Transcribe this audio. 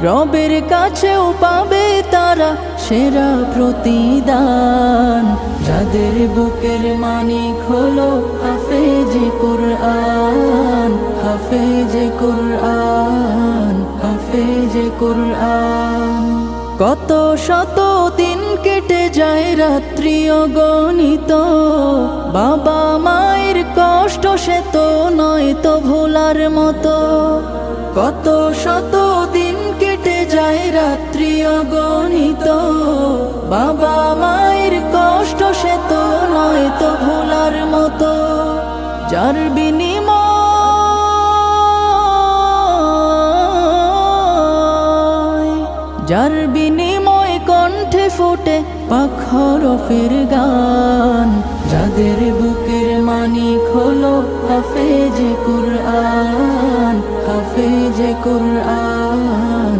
রবের কাছেও পাবে তারা সেরা প্রতিদান। যাদের বুকের মানিক হলো হাফেজে কুরআন, হাফেজে কুরআন, হাফেজে কুরআন। কত শত দিন কেটে যায় রাত্রি অগণিত, বাবা মায়ের কষ্ট সে তো নয় তো ভোলার মতো। কত শত দিন কেটে যায় রাত্রি অগণিত, বাবা মায়ের কষ্ট সে তো নয় তো ভোলার মতো। যার বিনিময় কণ্ঠে ফোটে পাক হরফের গান। যাদের বুকের মানিক হলো হাফেজে কুরআন, হাফেজে কুরআন।